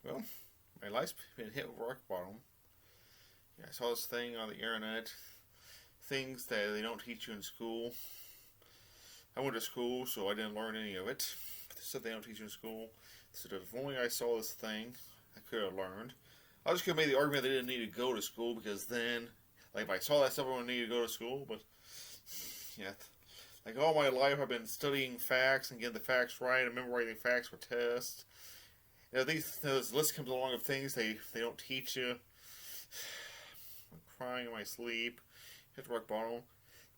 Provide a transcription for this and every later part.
Well, my life's been hit with rock bottom. Yeah, I saw this thing on the internet. Things that they don't teach you in school. I went to school, so I didn't learn any of it. But this stuff they don't teach you in school. So if only I saw this thing, I could have learned. I was going to make the argument they didn't need to go to school because then, like, if I saw that stuff, I wouldn't need to go to school. But yeah, like all my life, I've been studying facts and getting the facts right and memorizing facts for tests. This list comes along of things they don't teach you. I'm crying in my sleep. Hit rock bottom.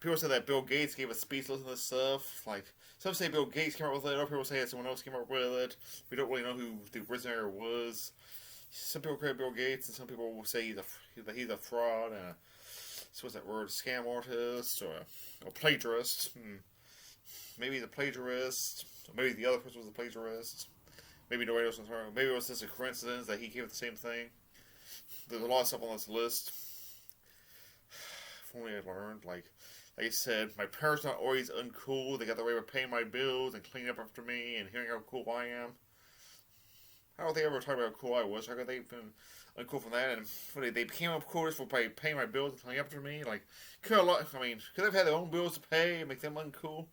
People say that Bill Gates gave a speech listening to this stuff. Like, some say Bill Gates came up with it, other people say that someone else came up with it. We don't really know who the originator was. Some people credit Bill Gates, and some people will say he's a fraud, so what's that word? Scam artist, or a plagiarist. Maybe he's a plagiarist. Or maybe the other person was a plagiarist. Maybe nobody else was wrong. Maybe it was just a coincidence that he came with the same thing. There's a lot of stuff on this list. If only I learned, like I said, my parents are not always uncool. They got their way of paying my bills and cleaning up after me and hearing how cool I am. I don't think I ever talked about how cool I was. How could they have been uncool from that? And they became uncool just for paying my bills and cleaning up after me? Like, could they've had their own bills to pay and make them uncool?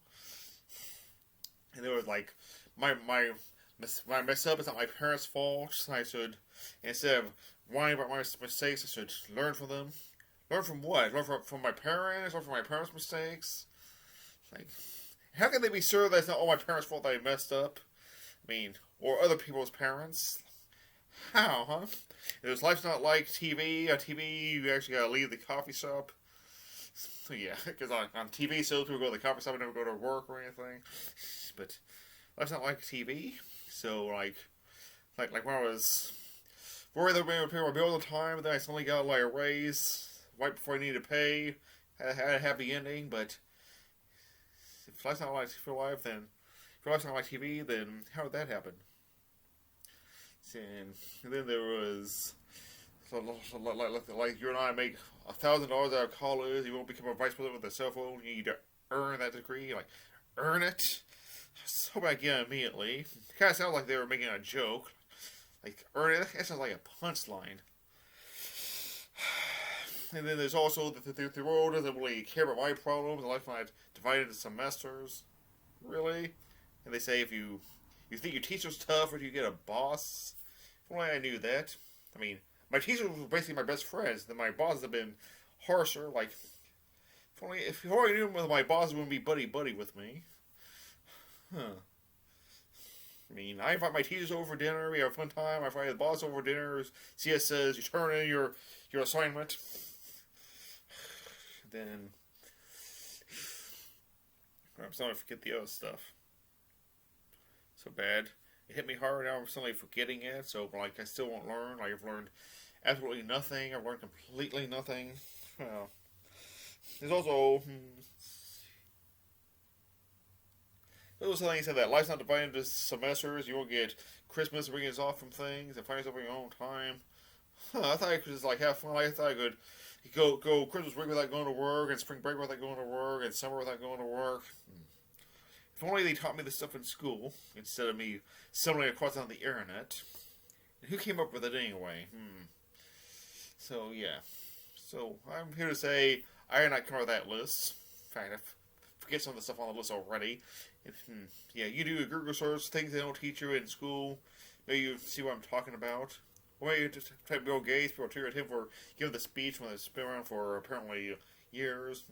And there was like, my mess up is not my parents' fault. I should, instead of whining about my mistakes, I should learn from them. Learn from what? Learn from my parents? Learn from my parents' mistakes? Like, how can they be sure that it's not all my parents' fault that I messed up? I mean, or other people's parents? How, huh? If life's not like TV, on TV you actually gotta leave the coffee shop. So yeah, because on TV shows people go to the coffee shop and never go to work or anything. But life's not like TV. So like when I was worried that I would pay my bill all the time, then I suddenly got like a raise right before I needed to pay. Had a happy ending, but if life's not like real life, then if life's not like TV, then how did that happen? And then there was like you and I make $1,000 out of college. You won't become a vice president with a cell phone. You need to earn that degree, like earn it. So back in immediately. It kind of sounds like they were making a joke. Like earn it. That sounds like a punchline. And then there's also the world doesn't really care about my problems. The life might divided into semesters. Really? And they say if you think your teacher's tough or you get a boss. If only I knew that. I mean, my teachers were basically my best friends. Then my bosses have been harsher. Like, if only I knew my bosses wouldn't be buddy with me. Huh. I mean, I invite my teachers over for dinner. We have a fun time. I invite the boss over for dinner. CS says you turn in your assignment. Then I'm starting to forget the other stuff. So bad. It hit me hard. Now I'm suddenly forgetting it. So like I still won't learn. Like I've learned absolutely nothing. I've learned completely nothing. Well, there's also something said that life's not divided into semesters. You won't get Christmas weekends off from things and find yourself on your own time. I thought I could just like have fun. I thought I could go Christmas break without going to work, and spring break without going to work, and summer without going to work. If only they taught me this stuff in school instead of me stumbling across it on the internet. And who came up with it anyway? So yeah. So I'm here to say I did not cover that list. In fact, I forget some of the stuff on the list already. Yeah, you do a Google search, things they don't teach you in school. Maybe you see what I'm talking about. Or maybe you just type Bill Gates, people tweet at him for giving the speech when it's been around for apparently years.